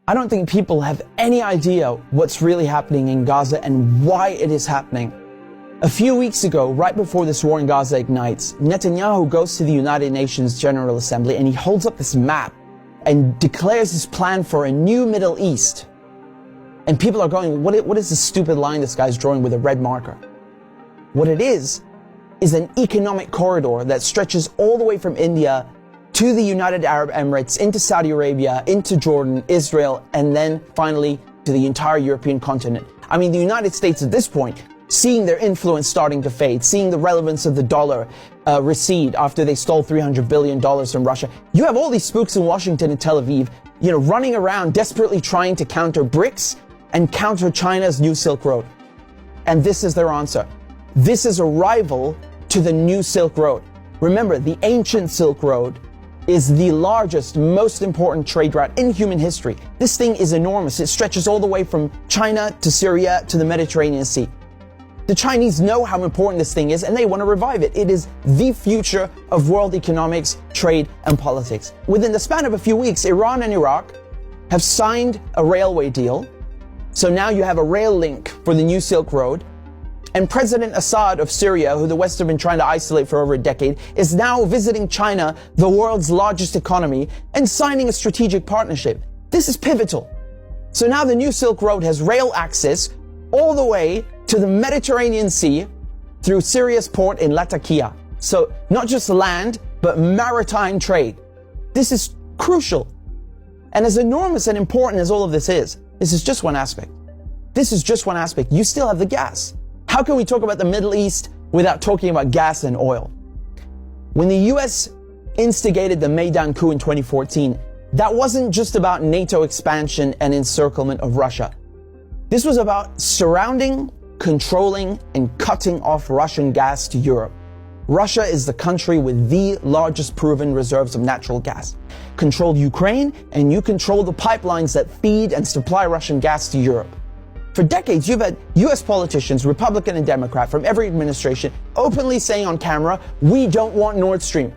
I don't think people have any idea what's really happening in Gaza and why it is happening. A few weeks ago, right before this war in Gaza ignites, Netanyahu goes to the United Nations General Assembly and he holds up this map and declares his plan for a new Middle East. And people are going, what is this stupid line this guy's drawing with a red marker? What it is an economic corridor that stretches all the way from India to the United Arab Emirates, into Saudi Arabia, into Jordan, Israel, and then finally to the entire European continent. I mean, the United States at this point, seeing their influence starting to fade, seeing the relevance of the dollar recede after they stole $300 billion from Russia. You have all these spooks in Washington and Tel Aviv, running around desperately trying to counter BRICS and counter China's new Silk Road. And this is their answer. This is a rival to the new Silk Road. Remember, the ancient Silk Road is the largest, most important trade route in human history. This thing is enormous. It stretches all the way from China to Syria to the Mediterranean Sea. The Chinese know how important this thing is and they want to revive it. It is the future of world economics, trade, and politics. Within the span of a few weeks, Iran and Iraq have signed a railway deal. So now you have a rail link for the new Silk Road. And President Assad of Syria, who the West have been trying to isolate for over a decade, is now visiting China, the world's largest economy, and signing a strategic partnership. This is pivotal. So now the new Silk Road has rail access all the way to the Mediterranean Sea through Syria's port in Latakia. So not just land, but maritime trade. This is crucial. And as enormous and important as all of this is just one aspect. This is just one aspect. You still have the gas. How can we talk about the Middle East without talking about gas and oil? When the US instigated the Maidan coup in 2014, that wasn't just about NATO expansion and encirclement of Russia. This was about surrounding, controlling, and cutting off Russian gas to Europe. Russia is the country with the largest proven reserves of natural gas. Control Ukraine, and you control the pipelines that feed and supply Russian gas to Europe. For decades, you've had US politicians, Republican and Democrat, from every administration, openly saying on camera, we don't want Nord Stream.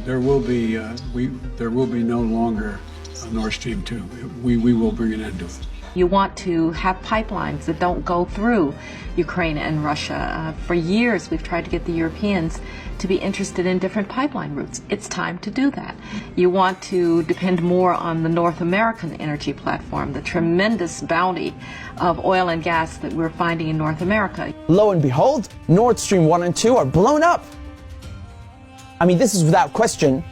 There will be no longer a Nord Stream 2. We will bring an end to it. You want to have pipelines that don't go through Ukraine and Russia. For years, we've tried to get the Europeans to be interested in different pipeline routes. It's time to do that. You want to depend more on the North American energy platform, the tremendous bounty of oil and gas that we're finding in North America. Lo and behold, Nord Stream 1 and 2 are blown up. I mean, this is without question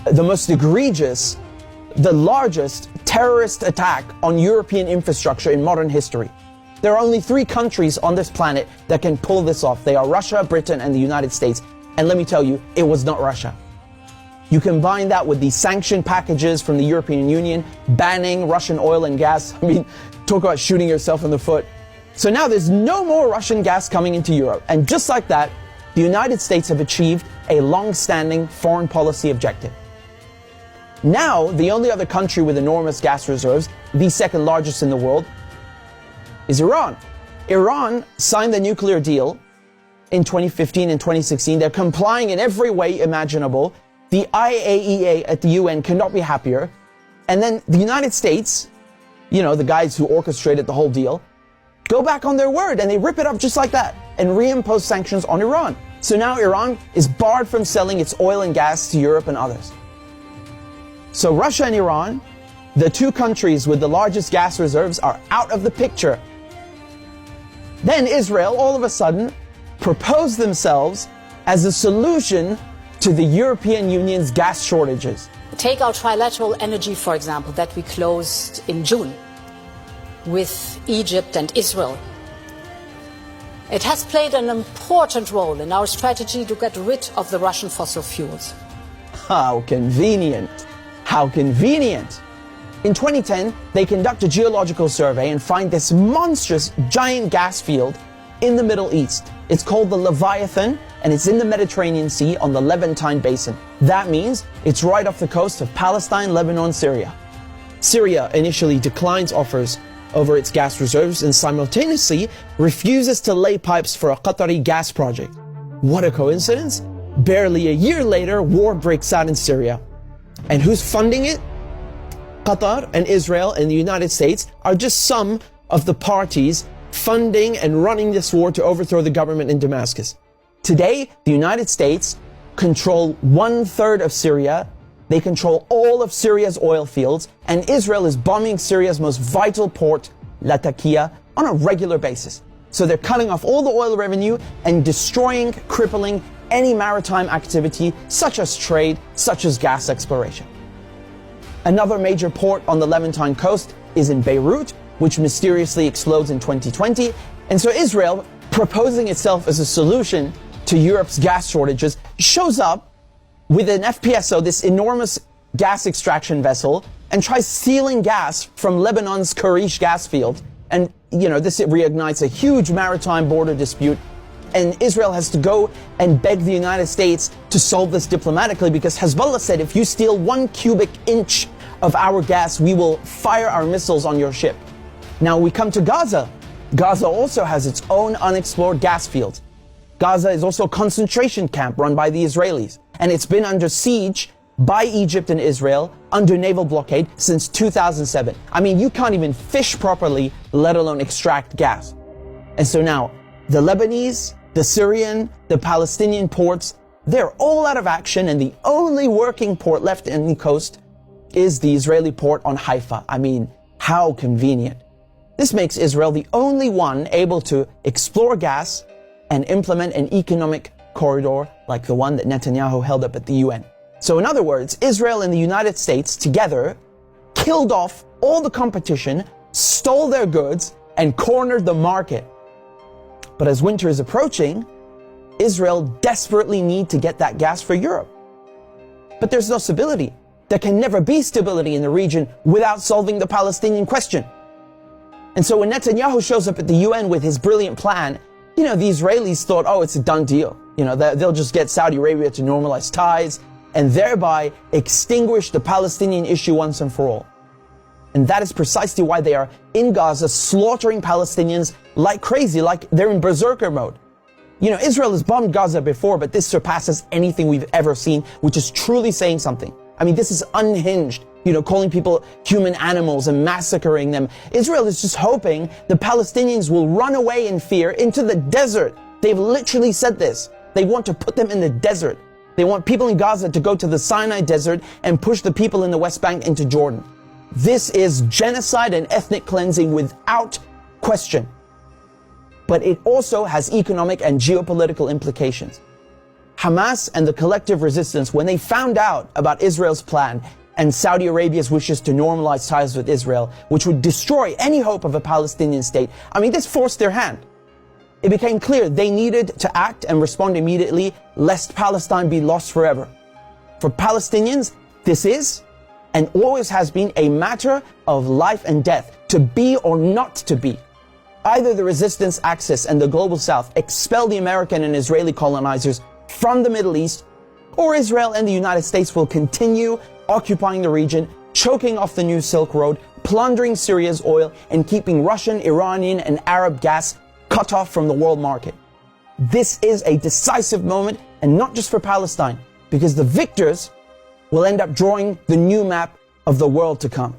the most egregious, the largest terrorist attack on European infrastructure in modern history. There are only 3 countries on this planet that can pull this off. They are Russia, Britain, and the United States. And let me tell you, it was not Russia. You combine that with the sanction packages from the European Union, banning Russian oil and gas. I mean, talk about shooting yourself in the foot. So now there's no more Russian gas coming into Europe. And just like that, the United States have achieved a long-standing foreign policy objective. Now, the only other country with enormous gas reserves, the second largest in the world, is Iran. Iran signed the nuclear deal in 2015 and 2016. They're complying in every way imaginable. The IAEA at the UN cannot be happier. And then the United States, the guys who orchestrated the whole deal, go back on their word and they rip it up just like that and reimpose sanctions on Iran. So now Iran is barred from selling its oil and gas to Europe and others. So Russia and Iran, the 2 countries with the largest gas reserves, are out of the picture. Then Israel, all of a sudden, proposed themselves as a solution to the European Union's gas shortages. Take our trilateral energy, for example, that we closed in June with Egypt and Israel. It has played an important role in our strategy to get rid of the Russian fossil fuels. How convenient. How convenient. In 2010, they conduct a geological survey and find this monstrous giant gas field in the Middle East. It's called the Leviathan, and it's in the Mediterranean Sea on the Levantine Basin. That means it's right off the coast of Palestine, Lebanon, Syria. Syria initially declines offers over its gas reserves and simultaneously refuses to lay pipes for a Qatari gas project. What a coincidence! Barely a year later, war breaks out in Syria. And who's funding it? Qatar and Israel and the United States are just some of the parties funding and running this war to overthrow the government in Damascus. Today, the United States control 1/3 of Syria. They control all of Syria's oil fields, and Israel is bombing Syria's most vital port, Latakia, on a regular basis. So they're cutting off all the oil revenue and destroying, crippling any maritime activity, such as trade, such as gas exploration. Another major port on the Levantine coast is in Beirut, which mysteriously explodes in 2020. And so Israel, proposing itself as a solution to Europe's gas shortages, shows up with an FPSO, this enormous gas extraction vessel, and tries stealing gas from Lebanon's Karish gas field. And, this reignites a huge maritime border dispute. And Israel has to go and beg the United States to solve this diplomatically, because Hezbollah said, if you steal 1 cubic inch of our gas, we will fire our missiles on your ship. Now we come to Gaza. Gaza also has its own unexplored gas fields. Gaza is also a concentration camp run by the Israelis, and it's been under siege by Egypt and Israel under naval blockade since 2007. I mean, you can't even fish properly, let alone extract gas. And so now, the Lebanese, the Syrian, the Palestinian ports, they're all out of action, and the only working port left in the coast is the Israeli port on Haifa. I mean, how convenient. This makes Israel the only one able to explore gas and implement an economic corridor like the one that Netanyahu held up at the UN. So in other words, Israel and the United States together killed off all the competition, stole their goods, and cornered the market. But as winter is approaching, Israel desperately needs to get that gas for Europe. But there's no stability. There can never be stability in the region without solving the Palestinian question. And so when Netanyahu shows up at the UN with his brilliant plan, the Israelis thought, oh, it's a done deal. They'll just get Saudi Arabia to normalize ties and thereby extinguish the Palestinian issue once and for all. And that is precisely why they are in Gaza slaughtering Palestinians like crazy, like they're in berserker mode. Israel has bombed Gaza before, but this surpasses anything we've ever seen, which is truly saying something. I mean, this is unhinged, calling people human animals and massacring them. Israel is just hoping the Palestinians will run away in fear into the desert. They've literally said this. They want to put them in the desert. They want people in Gaza to go to the Sinai desert and push the people in the West Bank into Jordan. This is genocide and ethnic cleansing without question. But it also has economic and geopolitical implications. Hamas and the collective resistance, when they found out about Israel's plan and Saudi Arabia's wishes to normalize ties with Israel, which would destroy any hope of a Palestinian state, this forced their hand. It became clear they needed to act and respond immediately, lest Palestine be lost forever. For Palestinians, this is and always has been a matter of life and death, to be or not to be. Either the resistance axis and the global south expel the American and Israeli colonizers from the Middle East, or Israel and the United States will continue occupying the region, choking off the new Silk Road, plundering Syria's oil, and keeping Russian, Iranian, and Arab gas cut off from the world market. This is a decisive moment, and not just for Palestine, because the victors will end up drawing the new map of the world to come.